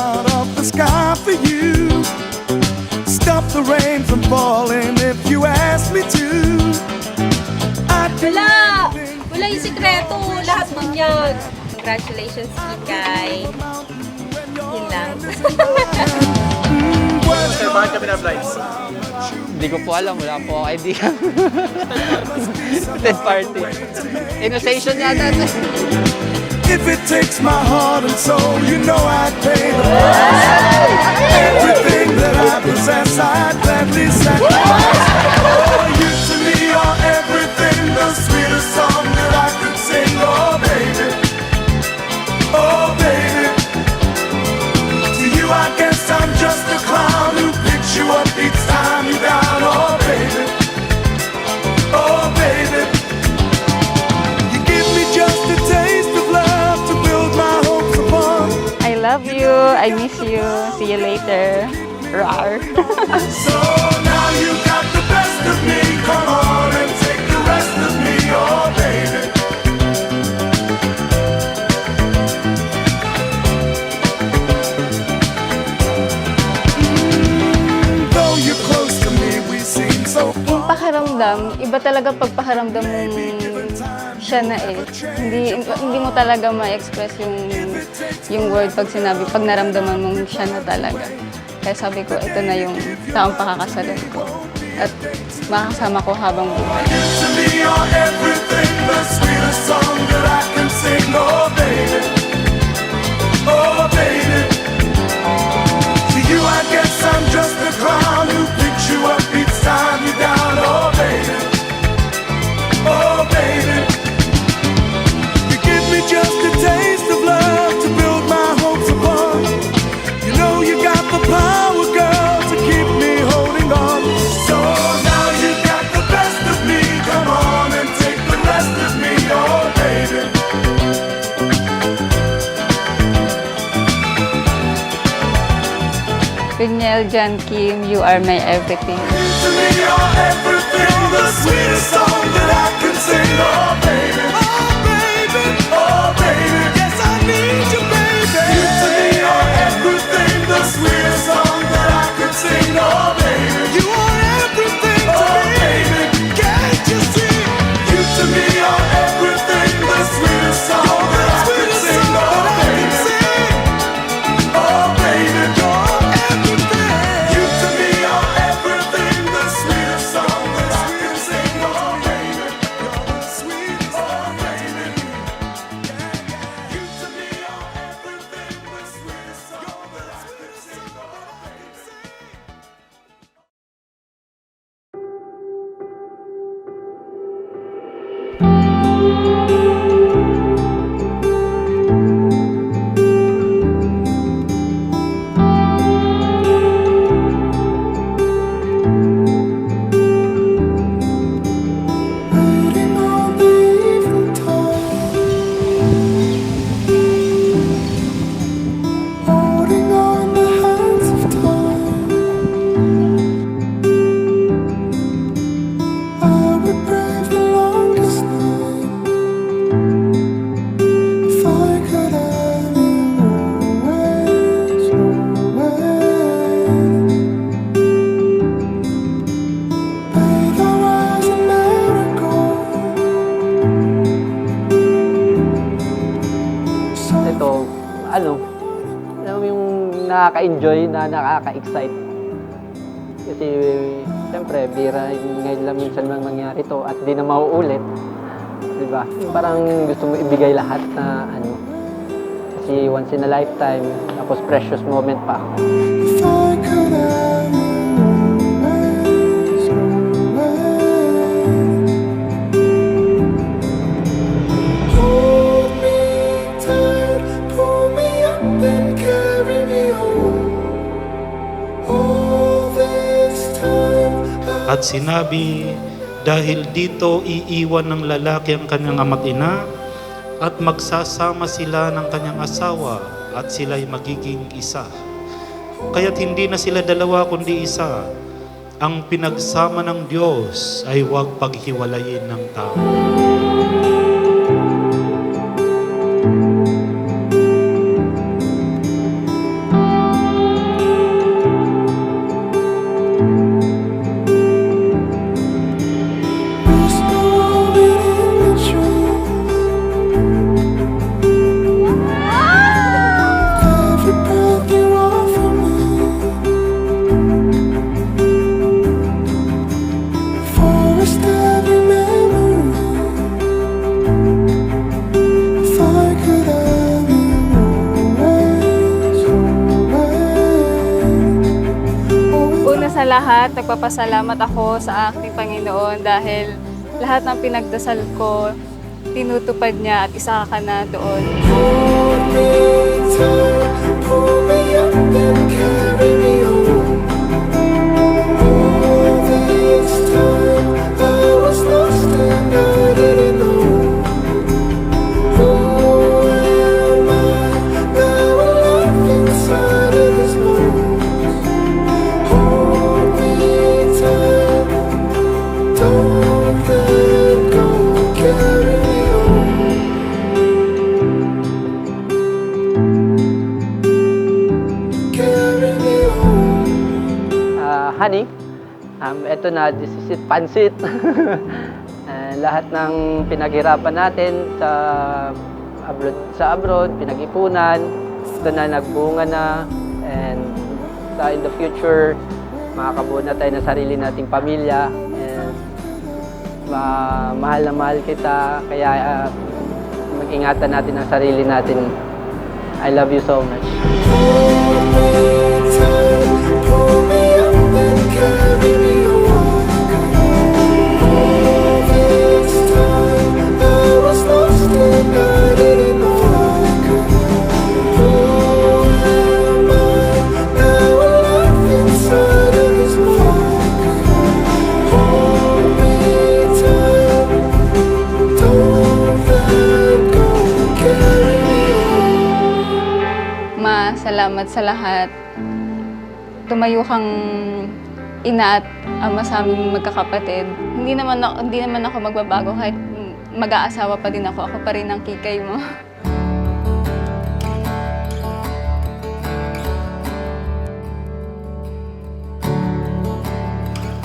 out of the sky for you. Stop the rain from falling if you ask me to. Wala! Wala yung sikreto. Lahat nun yun. Congratulations, Kikay. Yun lang. Sir, bakit kami na-vlogs? Hindi ko po alam, wala po ako idea. Third party. Innovation yata. If it takes my heart and soul, you know I'd pay the price. Everything that I possess, I'd gladly sacrifice. Oh, you to me are everything, the sweetest song that I could sing. Oh, baby. Oh, baby. To you, I guess I'm just a clown who picks you up each time you're down. Oh, baby. Oh, baby. You give me just a taste of love to build my hopes upon. I love you. I miss you. See you later. Rar. So now you got the best of me. Come on and take the rest of me. Oh, baby. Though you're close to me, we seem so Yung pakiramdam, iba talaga pag pakiramdam mong siya na eh. Hindi mo talaga ma-express yung word pag sinabi, pag naramdaman mong siya na talaga. Kaya sabi ko, ito na yung taong pakakasalan ko. At makakasama ko habang buhay. to me are everything, the sweetest song that I can sing. Oh, baby. Oh, baby. To you, I guess I'm just a clown who picks you up each time you're down. Oh, baby. Oh, baby. You give me just a taste of love to build my hopes upon. You know you got the power, girl, to keep me holding on. So now you got the best of me. Come on and take the rest of me. Oh, baby. Rinel, Jan, Kim, you are my everything. To me, you're everything, the sweetest song that I can sing. Oh, baby. Oh, baby. Oh, baby. Yes, I need you, baby. You to me are everything, the sweetest song that I can sing. Oh, baby. You are everything to me. Baby. Can't you see? You to me are everything, the sweetest song that I can sing. Oh, baby. Oh, baby. You to me are everything, the sweetest song that I can sing. Oh, baby. You're the sweetest, oh, baby. You to me are everything, the sweetest song that I can sing. Oh, baby. Waiting on the evening time, holding on the hands of time. I would brave the longest night if I could have you always, always. Bathe our eyes in marigold. Ito, alam mo yung nakaka-enjoy na nakaka-excite. Kasi, siyempre, bira ngayon lang minsan lang mangyari to at di na mauulit. Diba? Parang gusto mo ibigay lahat na ano. Kasi once in a lifetime, tapos precious moment pa. If I could have you always, always. Hold me tight, pull me up and carry me home. All this time At sinabi, dahil dito iiwan ng lalaki ang kanyang ama't ina at magsasama sila ng kanyang asawa at sila'y magiging isa. Kaya't hindi na sila dalawa kundi isa. Ang pinagsama ng Diyos ay huwag paghiwalayin ng tao. sa lahat, nagpapasalamat ako sa aking Panginoon dahil lahat ng pinagdasal ko, tinutupad niya at isa ka na doon. Hold me tight, pull me up and carry me home. All this time I was lost and I didn't know. Who am I now alive inside of this bones? Hold me tight, don't let go, carry me home. Carry me home. Honey, eto na, this is it, pansit. Lahat ng pinaghirapan natin sa abroad, pinag-ipunan, ito na, nagbunga na, and in the future, makakabuo na tayo ng sarili nating pamilya, and mahal na mahal kita, kaya mag-ingatan natin ang sarili natin. I love you so much. Hold me tight, pull me up and carry me home. All this time I was lost and I didn't know. Who am I now alive inside of this bones? Hold me tight, don't let go, carry me home. Salamat sa lahat. Tumayo kang ina at ama sa aming magkakapatid. Hindi naman ako magbabago kahit mag-aasawa pa din ako. Ako pa rin ang kikay mo.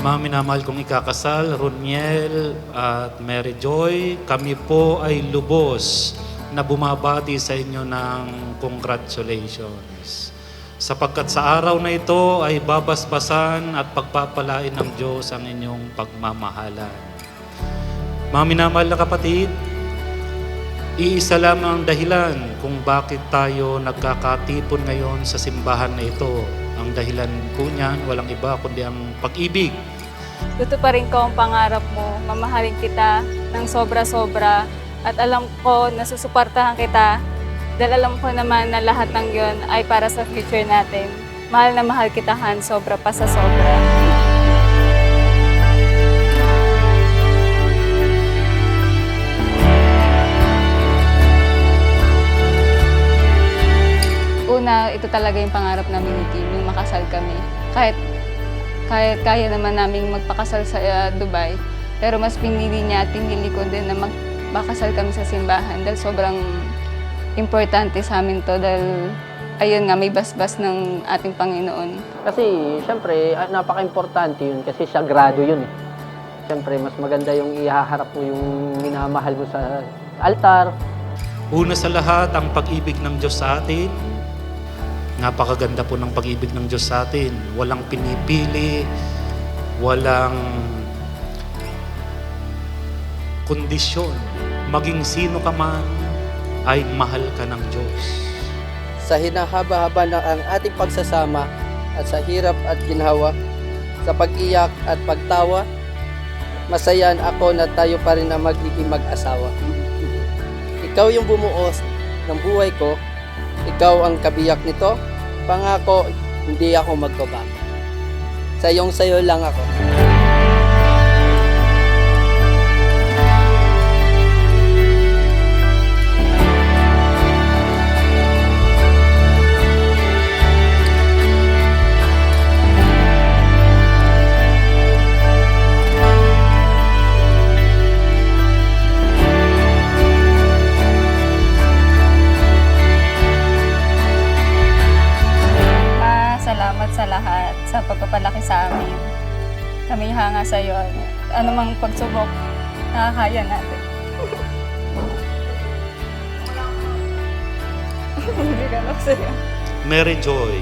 Mga minamahal kong ikakasal, Roniel at Mary Joy, kami po ay lubos na bumabati sa inyo ng congratulations. Sapagkat sa araw na ito ay babasbasan at pagpapalain ng Diyos ang inyong pagmamahalan. Mga minamahal na kapatid, iisa lamang ang dahilan kung bakit tayo nagkakatipon ngayon sa simbahan na ito. Ang dahilan po niyan, walang iba kundi ang pag-ibig. Tutuparin ko ang pangarap mo. Mamahalin kita ng sobra-sobra. At alam ko na susuportahan kita. Dahil alam ko naman na lahat ng yon ay para sa future natin. Mahal na mahal kita, Han. Sobra pa sa sobra. Una, ito talaga yung pangarap namin ni Kim, yung makasal kami. Kahit kaya naman naming magpakasal sa Dubai, pero mas pinili niya at pinili ko din na magpakasal kami sa simbahan dahil sobrang importante sa amin to dahil ayun nga, may basbas ng ating Panginoon. Kasi, syempre, napaka-importante yun kasi sagrado yun eh. Syempre, mas maganda yung ihaharap mo yung minamahal mo sa altar. Una sa lahat, ang pag-ibig ng Diyos sa atin. Napakaganda po ng pag-ibig ng Diyos sa atin. Walang pinipili, walang kondisyon. Maging sino ka man, ay mahal ka ng Diyos. Sa hinahaba-haba ng ang ating pagsasama at sa hirap at ginhawa, sa pag-iyak at pagtawa, masayaan ako na tayo pa rin ang magiging mag-asawa. Ikaw yung bumuo ng buhay ko, ikaw ang kabiyak nito, pangako hindi ako magbabago. Sayong-sayo lang ako. Salamat sa lahat, sa pagpapalaki sa amin. Kami hanga sa iyo. Ano mang pagsubok, nakakaya natin. Hindi ka lang sa'yo. Mary Joy,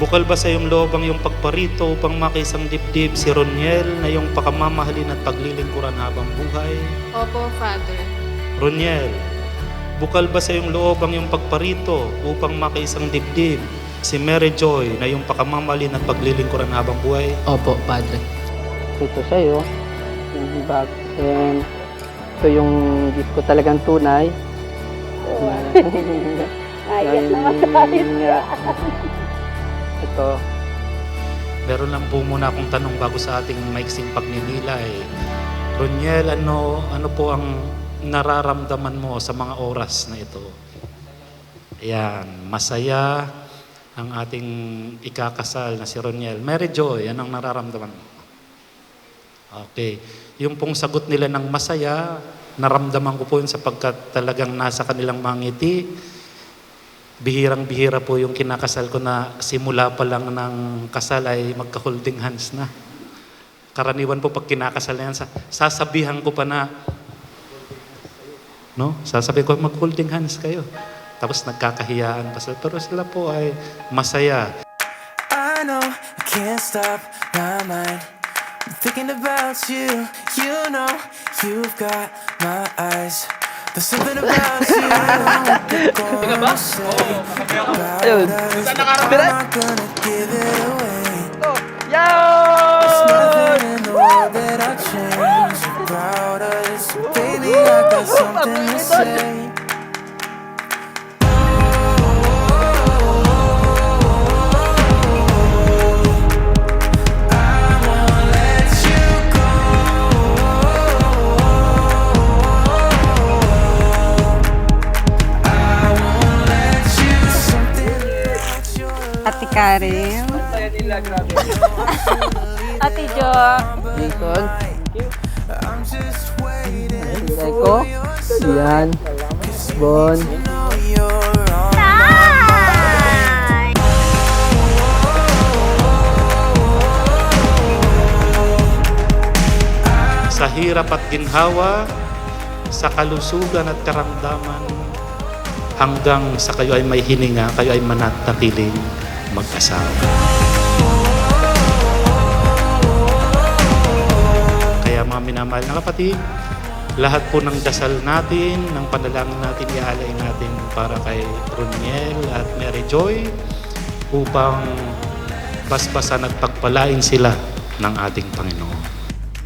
bukal ba sa iyong loob ang iyong pagparito upang makisang dibdib si Roniel na iyong pakamamahalin at paglilingkuran habang buhay? Opo, Father. Roniel, bukal ba sa iyong loob ang iyong pagparito upang makisang dibdib si Mary Joy na yung pakamamahalin at paglilingkuran habang buhay. Opo, Padre. Ito sa'yo, yung bag. And ito yung gift ko talagang tunay. Ayos na ito. Meron lang po muna akong tanong bago sa ating maiksing pagninilay. Roniel, ano po ang nararamdaman mo sa mga oras na ito? Ayan, masaya ang ating ikakasal na si Roniel. Mary Joy, anong nararamdaman mo? Okay. Yung pong sagot nila ng masaya, naramdaman ko po yun sapagkat talagang nasa kanilang mga ngiti. Bihirang-bihira po yung kinakasal ko na simula pa lang ng kasal ay magka-holding hands na. Karaniwan po pag kinakasal na yan, sasabihan ko pa na, no? Sasabihin ko, mag-holding hands kayo. Tapos nagkakahiyaan pa sila. Pero sila po ay masaya. I know I can't stop my mind. I'm thinking about you. You know you've got my eyes. There's something about you that gonna say about us. I'm not gonna give it away. There's nothing in the world that I'd change about us. Baby, I got something to say. Ate Karen. Ate Jo. Jason, I'm just waiting Inday ko. Yan. Bon. know you're on. Sa hirap at ginhawa, sa kalusugan at karamdaman, hanggang sa kayo ay may hininga, kayo ay manatatiling mag-asawa. Kaya mga minamahal na kapatid, lahat po ng dasal natin, ng panalangin natin, iaalay natin para kay Roniel at Mary Joy upang basbasan at pagpalain sila ng ating Panginoon.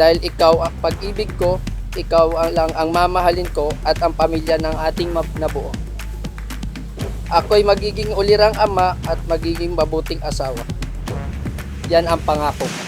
Dahil ikaw ang pag-ibig ko, ikaw lang ang mamahalin ko at ang pamilya ng ating nabuo. Ako'y magiging ulirang ama at magiging mabuting asawa. Yan ang pangako ko.